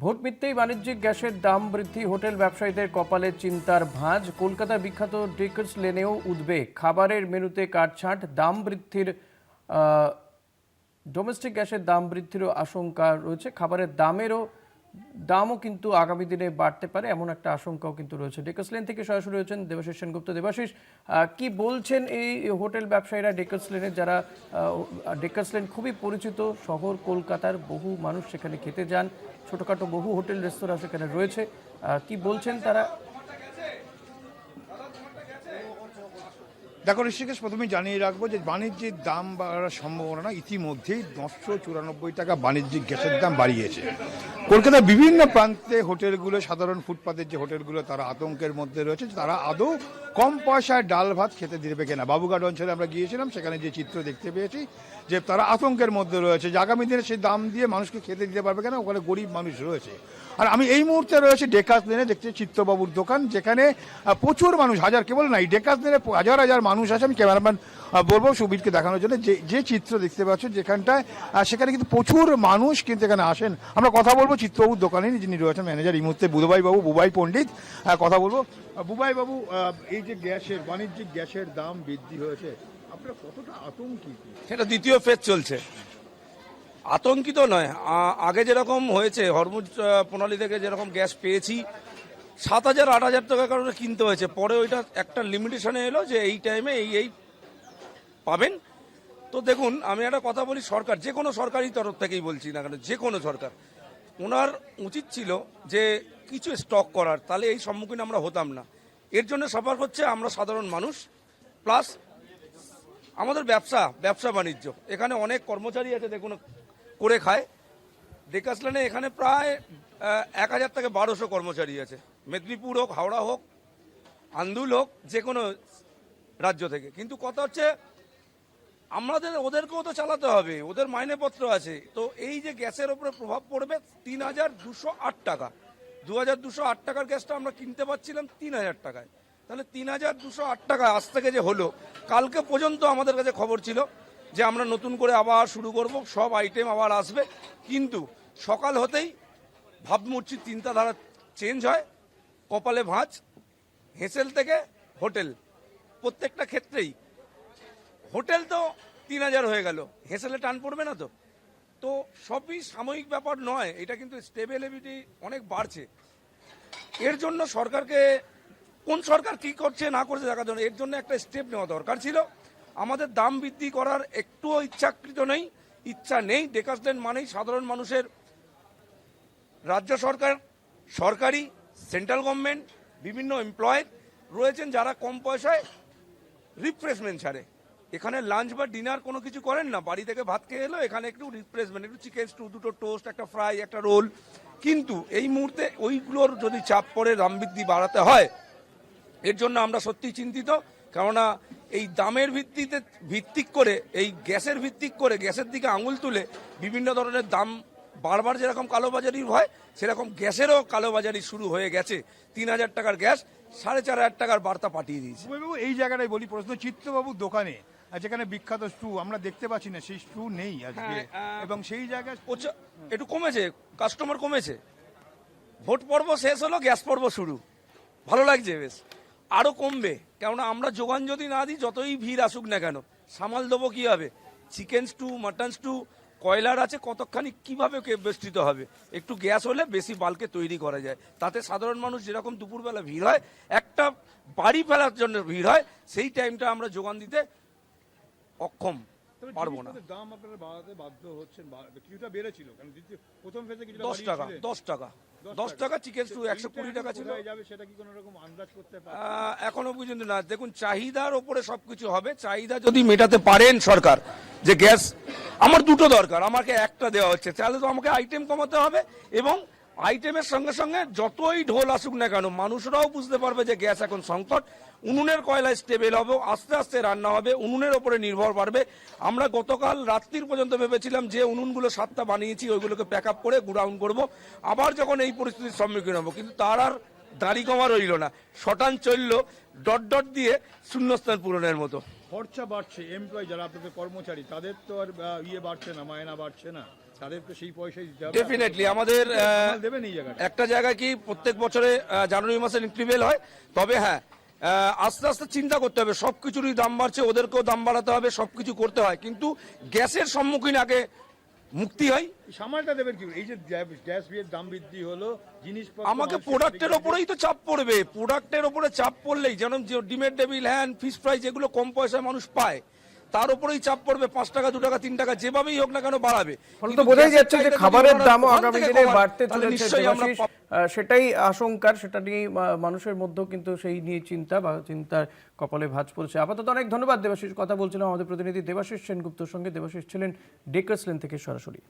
Vote মিথ্যেই বাণিজ্যিক গ্যাসের দাম বৃদ্ধি, হোটেল ব্যবসায়ীদের কপালে চিন্তার ভাঁজ। কলকাতার বিখ্যাত ডেকার্স লেনেও উদ্বেগ, খাবারের মেনুতে কাটছাঁট, দাম বৃদ্ধির ডোমেস্টিক গ্যাসের দাম বৃদ্ধিরও আশঙ্কা রয়েছে। খাবারের দামও কিন্তু আগামী দিনে বাড়তে পারে, এমন একটা আশঙ্কাও কিন্তু রয়েছে। ডেকার্স লেন থেকে সরাসরি রয়েছেন দেবাশিস সেনগুপ্ত। দেবাশিস, কি বলছেন এই হোটেল ব্যবসায়ীরা ডেকার্স লেনের, যারা ডেকার্স লেন খুবই পরিচিত শহর, কলকাতার বহু মানুষ সেখানে খেতে যান, ছোটখাটো বহু হোটেল রেস্তোরাঁ সেখানে রয়েছে, কি বলছেন তারা? দেখো ঋষিকেশ, প্রথমেই জানিয়ে রাখবো যে বাণিজ্যিক দাম বাড়ার সম্ভাবনা ইতিমধ্যেই 994 টাকা বাণিজ্যিক গ্যাসের দাম বাড়িয়েছে। কলকাতার বিভিন্ন প্রান্তে হোটেলগুলো, সাধারণ ফুটপাতের যে হোটেলগুলো, তারা আতঙ্কের মধ্যে রয়েছে। তারা আদৌ কম পয়সায় ডাল ভাত খেতে দিবে কিনা। বাবুঘাট অঞ্চলে আমরা গিয়েছিলাম, সেখানে যে চিত্র দেখতে পেয়েছি যে তারা আতঙ্কের মধ্যে রয়েছে যে আগামী দিনে সেই দাম দিয়ে মানুষকে খেতে দিতে পারবে কেন, ওখানে গরিব মানুষ রয়েছে। আর আমি এই মুহূর্তে রয়েছে ডেকার্স লেনে, দেখছি চিত্তবাবুর দোকান, যেখানে প্রচুর মানুষ, হাজার, কেবল নাই ডেকার্স লেনে হাজার হাজার মানুষ আছে। আমি ক্যামেরাম্যান বলবো সুবীরকে দেখানোর জন্য যে চিত্র দেখতে পাচ্ছ যেখানটায়, সেখানে কিন্তু প্রচুর মানুষ কিন্তু এখানে আসেন। আমরা কথা বলবো চিত্তবাবুর দোকানে, যিনি রয়েছেন ম্যানেজার এই মুহূর্তে বুবাই পণ্ডিত, কথা বলবো। বুবাই বাবু, এই যে বাণিজ্যিক গ্যাসের দাম বৃদ্ধি হয়েছে, আপনারা কতটা আতঙ্কিত? সেটা দ্বিতীয় ফেজ চলছে। আতঙ্কিত নয়, আগে যেরকম হয়েছে হরমুজ প্রণালী থেকে যেরকম গ্যাস পেয়েছি 7,000 8,000 টাকার কারণে কিনতে হয়েছে, পরে ওইটা একটা লিমিটেশনে এলো যে এই টাইমে এই পাবেন। তো দেখুন, আমি একটা কথা বলি, সরকার, যে কোনো সরকারি তরফ থেকেই বলছি না কেন, যে কোনো সরকার, ওনার উচিত ছিল যে কিছু স্টক করার, তাহলে এই সম্মুখীন আমরা হতাম না। এর জন্য সাফার হচ্ছে আমরা সাধারণ মানুষ, প্লাস আমাদের ব্যবসা বাণিজ্য। এখানে অনেক কর্মচারী আছে, দেখুন, করে খায়। ডেকার্স লেনে এখানে প্রায় 1000 থেকে 1200 কর্মচারী আছে। মেদিনীপুর হোক, হাওড়া হোক, আন্দুল হোক, যে কোনো রাজ্য থেকে। কিন্তু কথা হচ্ছে ওদেরকেও তো চালাতে হবে, ওদের মাইনেপত্র আছে। তো এই যে গ্যাসের ওপরে প্রভাব পড়বে, 3208 টাকা, 2208 টাকার গ্যাসটা আমরা কিনতে পারছিলাম 3000 টাকায়। তাহলে 3208 টাকা আজ থেকে যে হলো, কালকে পর্যন্ত আমাদের কাছে খবর ছিল যে আমরা নতুন করে আবার শুরু করব, সব আইটেম আবার আসবে। কিন্তু সকাল হতেই ভাবমূর্তির চিন্তাধারা চেঞ্জ হয়, কপালে ভাঁজ। হেসেল থেকে হোটেল, প্রত্যেকটা ক্ষেত্রেই হোটেল তো 3000 হয়ে গেল, হেসেলে টান পড়বে না তো? তো সবই সাময়িক ব্যাপার নয়, এটা কিন্তু স্টেবিলিটি অনেক বাড়ছে। এর জন্য সরকারকে, কোন সরকার কি করছে না করছে দেখার জন্য, এর জন্য একটা স্টেপ নেওয়া দরকার ছিল। আমাদের দাম বৃদ্ধি করার একটুও ইচ্ছা নেই। ডেকার্স লেন মানেই সাধারণ মানুষের, রাজ্য সরকার, সরকারি, সেন্ট্রাল গভর্নমেন্ট, বিভিন্ন এমপ্লয় রয়েছেন যারা কম পয়সায় রিফ্রেশমেন্ট ছাড়ে। এখানে লাঞ্চ বা ডিনার কোনো কিছু করেন না, বাড়ি থেকে ভাত খেয়ে এলো, এখানে একটু রিফ্রেশমেন্ট, একটু চিকেন স্টু, দুটো টোস্ট, একটা ফ্রাই, একটা রোল। কিন্তু এই মুহূর্তে ওইগুলোর যদি চাপ পড়ে দাম বৃদ্ধি বাড়াতে হয়, এর জন্য আমরা সত্যি চিন্তিত। কেননা এই দামের ভিত্তিক করে, এই গ্যাসের ভিত্তিক করে, গ্যাসের দিকে আঙুল তুলে বিভিন্ন ধরনের দাম বারবার যেরকম কালোবাজারি হয়, সেরকম গ্যাসেরও কালোবাজারি শুরু হয়ে গেছে। 3000 টাকার গ্যাস 4500 টাকার বার্তা পাঠিয়ে দিয়েছে। এই জায়গাটাই বলি প্রশ্ন, চিত্তবাবুর দোকানে যেখানে বিখ্যাত স্টু আমরা দেখতে পাচ্ছি না, সেই স্টু নেই আজকে, এবং সেই জায়গায় একটু কমেছে, কাস্টমার কমেছে। ভোট পর্ব শেষ হলো, গ্যাস পর্ব শুরু, ভালো লাগছে বেশ। আরো কমবে, কেননা আমরা যোগান যদি না দিই, যতই ভিড় আসুক না কেন, সামাল দেবো কিভাবে? চিকেন স্টু, মাটন স্টু, কয়লার আছে, কতখানি কিভাবে বেষ্টিত হবে? একটু গ্যাস হলে বেশি বাল্কে তৈরি করা যায়, তাতে সাধারণ মানুষ যেরকম দুপুরবেলা ভিড় হয়, একটা বাড়ি ফেলার জন্য ভিড় হয়, সেই টাইমটা আমরা যোগান দিতে অক্ষম পারবো না। দাম আপনারা বাড়াতে বাধ্য হচ্ছেন, কিছুটা বেড়েছিল, কারণ প্রথম ফেজে 10 টাকা চিকেন স্টু 120 টাকা ছিল, সেটা কি কোনো রকম আন্দাজ করতে পারেন? এখনো পর্যন্ত না। দেখুন, চাহিদার ওপরে সবকিছু হবে। চাহিদা যদি মেটাতে পারেন সরকার, যে গ্যাস আমার দুটো দরকার, আমাকে একটা দেওয়া হচ্ছে, তাহলে তো আমাকে আইটেম কমাতে হবে। এবং আইটেমের সঙ্গে সঙ্গে যতই ঢোল আসুক না কেন, মানুষরাও বুঝতে পারবে যে গ্যাস এখন সংকট। উনুনের কয়লায় স্টেবল হবে, আস্তে আস্তে রান্না হবে, উনুনের ওপরে নির্ভর বাড়বে। আমরা গতকাল রাত্রির পর্যন্ত ভেবেছিলাম যে উনুনগুলো 7টা বানিয়েছি, ওইগুলোকে প্যাক আপ করে গুডাউন করবো, আবার যখন এই পরিস্থিতির সম্মুখীন হবো। কিন্তু তার আর দাড়ি কমা রইল না, শটান চললো ডট দিয়ে শূন্যস্থান পূরণের মতো। খরচা বাড়ছে, এমপ্লয়ি যারা আপনাদের কর্মচারী, তাদের তো আর বাড়ছে না, মায়না বাড়ছে না। তাদের তো সেই পয়সাই দিতে হবে। ডেফিনেটলি আমাদের মাল দেবেন এই জায়গাটা। একটা জায়গায় কি প্রত্যেক বছরে জানুয়ারি মাসে ইনক্রিমেন্ট হয়, তবে হ্যাঁ আস্তে আস্তে চিন্তা করতে হবে, সবকিছুরই দাম বাড়ছে, ওদেরকেও দাম বাড়াতে হবে, সবকিছু করতে হয়, কিন্তু গ্যাসের সম্মুখীন আগে মুক্তি হয়। সামালটা দেবেন কি? এই যে গ্যাস বিয়ের দাম বৃদ্ধি হলো, জিনিসপত্র আমাকে মানুষের প্রোডাক্টের দিকে- ওপরেই তো চাপ পড়বে, প্রোডাক্টের ওপরে চাপ পড়লেই, যেমন যে ডিমের টেবিল হ্যান্ড ফিশ ফ্রাই যেগুলো কম পয়সায় মানুষ পায়, তার উপরেই চাপ পড়বে, 5 টাকা 2 টাকা 3 টাকা যেভাবেই হোক না কেন বাড়াবে। ফলে তো কিন্তু বোঝাই গ্যাসের যাচ্ছে যে চাহিদা যদি খাবারের ওনারা দামও ওখান আগামী থেকে দিনে কমান, বাড়তে তাহলে চলেছে নিশ্চয়ই আমরা দেবাশিস। সেটাই আশঙ্কার, সেটা নিয়ে মানুষের মধ্যেও কিন্তু সেই নিয়ে চিন্তার কপালে ভাঁজ পড়ছে। আপাতত অনেক ধন্যবাদ দেবাশিস। কথা বলছিলাম আমাদের প্রতিনিধি দেবাশিস সেনগুপ্তর সঙ্গে। দেবাশিস ছিলেন ডেকার্স লেন থেকে সরাসরি।